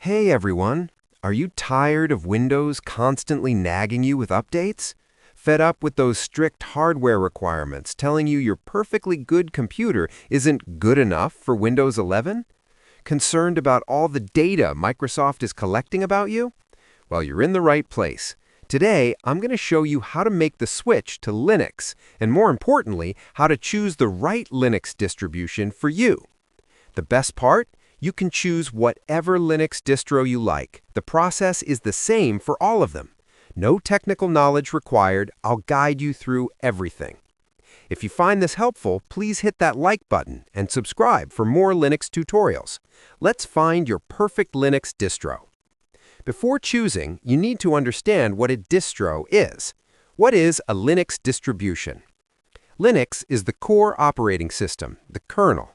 Hey everyone! Are you tired of Windows constantly nagging you with updates? Fed up with those strict hardware requirements telling you your perfectly good computer isn't good enough for Windows 11? Concerned about all the data Microsoft is collecting about you? Well, you're in the right place. Today, I'm going to show you how to make the switch to Linux, and more importantly, how to choose the right Linux distribution for you. The best part? You can choose whatever Linux distro you like. The process is the same for all of them. No technical knowledge required. I'll guide you through everything. If you find this helpful, please hit that like button and subscribe for more Linux tutorials. Let's find your perfect Linux distro. Before choosing, you need to understand what a distro is. What is a Linux distribution? Linux is the core operating system, the kernel.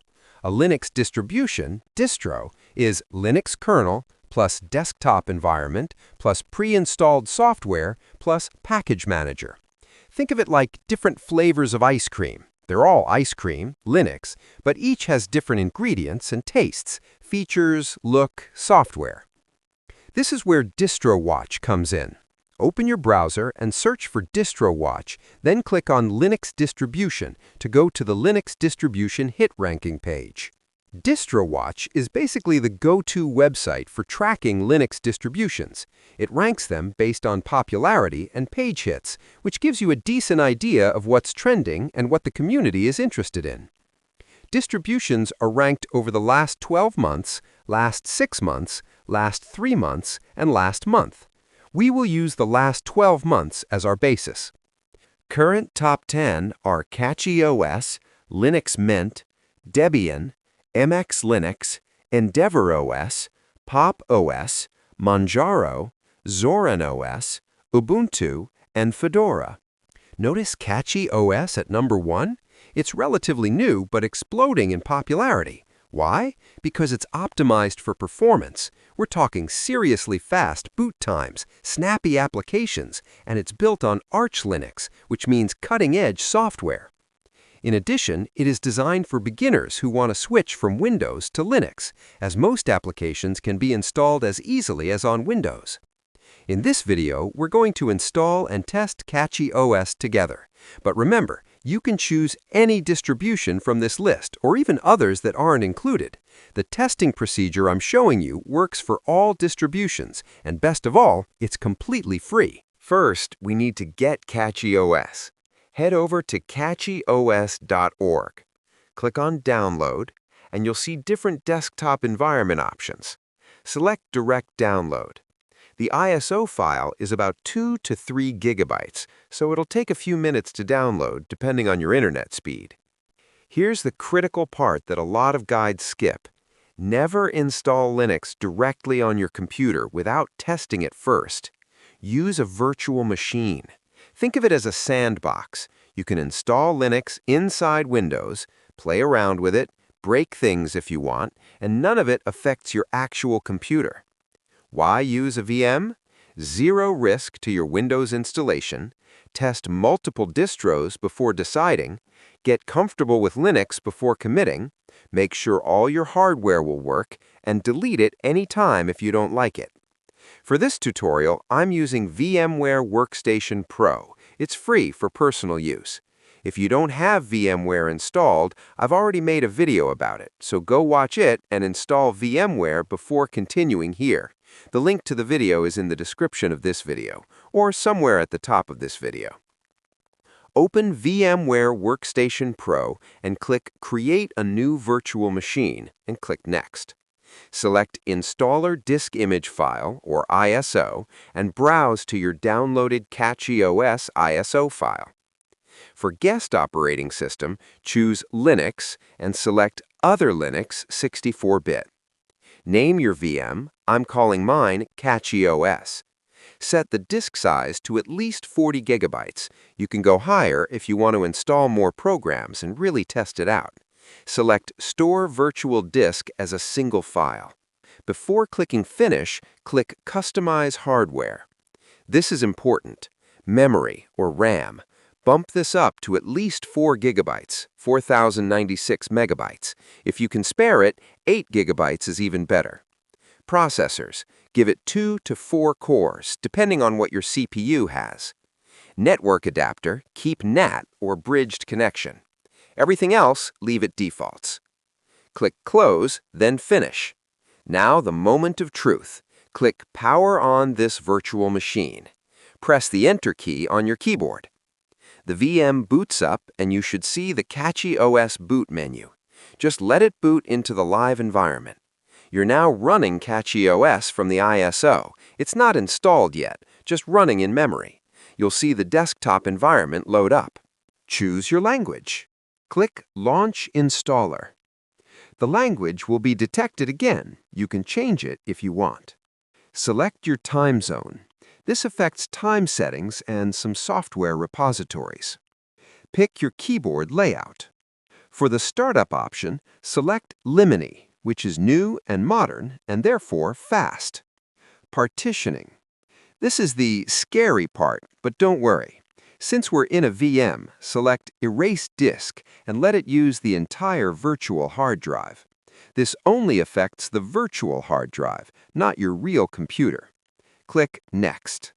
A Linux distribution, distro, is Linux kernel plus desktop environment plus pre-installed software plus package manager. Think of it like different flavors of ice cream. They're all ice cream, Linux, but each has different ingredients and tastes, features, look, software. This is where DistroWatch comes in. Open your browser and search for DistroWatch, then click on Linux Distribution to go to the Linux Distribution Hit Ranking page. DistroWatch is basically the go-to website for tracking Linux distributions. It ranks them based on popularity and page hits, which gives you a decent idea of what's trending and what the community is interested in. Distributions are ranked over the last 12 months, last 6 months, last 3 months, and last month. We will use the last 12 months as our basis. Current top 10 are CachyOS, Linux Mint, Debian, MX Linux, EndeavourOS, PopOS, Manjaro, ZoranOS, Ubuntu, and Fedora. Notice CachyOS at number 1? It's relatively new but exploding in popularity. Why? Because it's optimized for performance. We're talking seriously fast boot times, snappy applications, and it's built on Arch Linux, which means cutting-edge software. In addition, it is designed for beginners who want to switch from Windows to Linux, as most applications can be installed as easily as on Windows. In this video, we're going to install and test CachyOS together. But remember, you can choose any distribution from this list, or even others that aren't included. The testing procedure I'm showing you works for all distributions, and best of all, it's completely free. First, we need to get CachyOS. Head over to CachyOS.org. Click on Download, and you'll see different desktop environment options. Select Direct Download. The ISO file is about 2 to 3 gigabytes, so it'll take a few minutes to download depending on your internet speed. Here's the critical part that a lot of guides skip. Never install Linux directly on your computer without testing it first. Use a virtual machine. Think of it as a sandbox. You can install Linux inside Windows, play around with it, break things if you want, and none of it affects your actual computer. Why use a VM? Zero risk to your Windows installation, test multiple distros before deciding, get comfortable with Linux before committing, make sure all your hardware will work, and delete it anytime if you don't like it. For this tutorial, I'm using VMware Workstation Pro. It's free for personal use. If you don't have VMware installed, I've already made a video about it, so go watch it and install VMware before continuing here. The link to the video is in the description of this video, or somewhere at the top of this video. Open VMware Workstation Pro and click Create a new virtual machine and click Next. Select Installer Disk Image File, or ISO, and browse to your downloaded CachyOS ISO file. For guest operating system, choose Linux and select Other Linux 64-bit. Name your VM. I'm calling mine CachyOS. Set the disk size to at least 40 gigabytes. You can go higher if you want to install more programs and really test it out. Select Store Virtual Disk as a single file. Before clicking Finish, click Customize Hardware. This is important. Memory, or RAM. Bump this up to at least 4 gigabytes, 4096 megabytes. If you can spare it, 8 gigabytes is even better. processors. Give it 2 to 4 cores, depending on what your CPU has. Network adapter, keep NAT or bridged connection. Everything else, leave it defaults. Click Close, then Finish. Now the moment of truth. Click Power on this virtual machine. Press the Enter key on your keyboard. The VM boots up and you should see the CachyOS boot menu. Just let it boot into the live environment. You're now running CachyOS from the ISO. It's not installed yet, just running in memory. You'll see the desktop environment load up. Choose your language. Click Launch Installer. The language will be detected again. You can change it if you want. Select your time zone. This affects time settings and some software repositories. Pick your keyboard layout. For the startup option, select Limini, which is new and modern and therefore fast. Partitioning. This is the scary part, but don't worry. Since we're in a VM, select Erase Disk and let it use the entire virtual hard drive. This only affects the virtual hard drive, not your real computer. Click Next.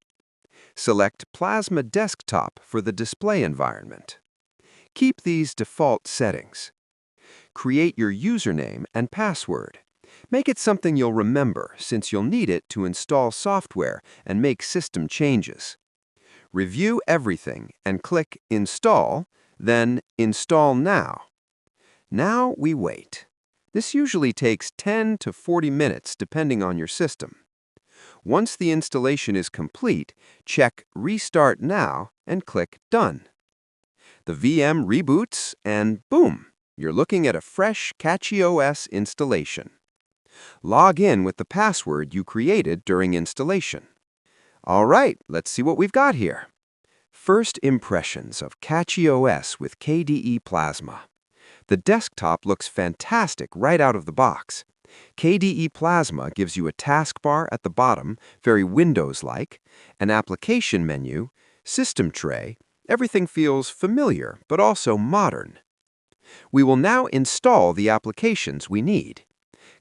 Select Plasma Desktop for the display environment. Keep these default settings. Create your username and password. Make it something you'll remember, since you'll need it to install software and make system changes. Review everything and click Install, then Install Now. Now we wait. This usually takes 10 to 40 minutes depending on your system. Once the installation is complete, check Restart Now and click Done. The VM reboots and boom, you're looking at a fresh CachyOS installation. Log in with the password you created during installation. All right, let's see what we've got here. First impressions of CachyOS with KDE Plasma. The desktop looks fantastic right out of the box. KDE Plasma gives you a taskbar at the bottom, very Windows-like, an application menu, system tray. Everything feels familiar, but also modern. We will now install the applications we need.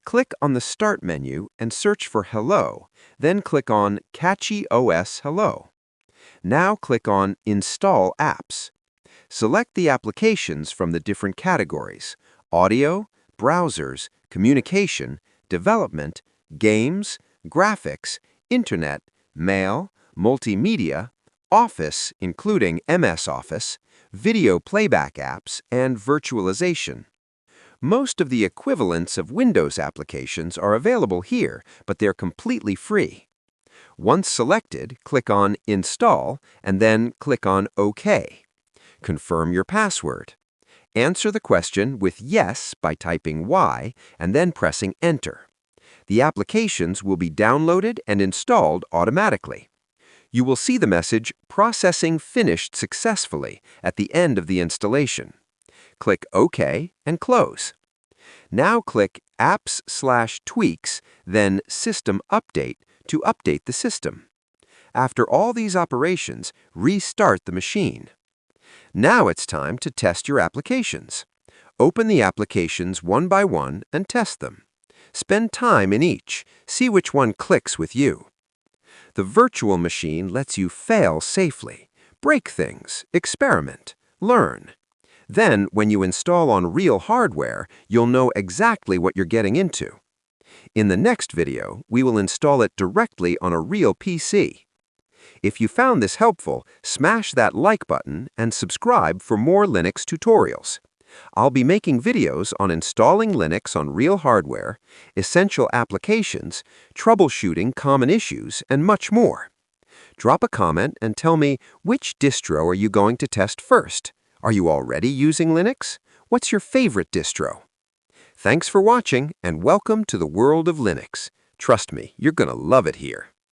Click on the Start menu and search for Hello, then click on CachyOS Hello. Now click on Install Apps. Select the applications from the different categories: audio, browsers, communication, development, games, graphics, internet, mail, multimedia, Office, including MS Office, video playback apps, and virtualization. Most of the equivalents of Windows applications are available here, but they're completely free. Once selected, click on Install and then click on OK. Confirm your password. Answer the question with Yes by typing Y and then pressing Enter. The applications will be downloaded and installed automatically. You will see the message Processing Finished Successfully at the end of the installation. Click OK and Close. Now click Apps/Tweaks, then System Update to update the system. After all these operations, restart the machine. Now it's time to test your applications. Open the applications one by one and test them. Spend time in each. See which one clicks with you. The virtual machine lets you fail safely, break things, experiment, learn. Then, when you install on real hardware, you'll know exactly what you're getting into. In the next video, we will install it directly on a real PC. If you found this helpful, smash that like button and subscribe for more Linux tutorials. I'll be making videos on installing Linux on real hardware, essential applications, troubleshooting common issues, and much more. Drop a comment and tell me, which distro are you going to test first? Are you already using Linux? What's your favorite distro? Thanks for watching and welcome to the world of Linux. Trust me, you're gonna love it here.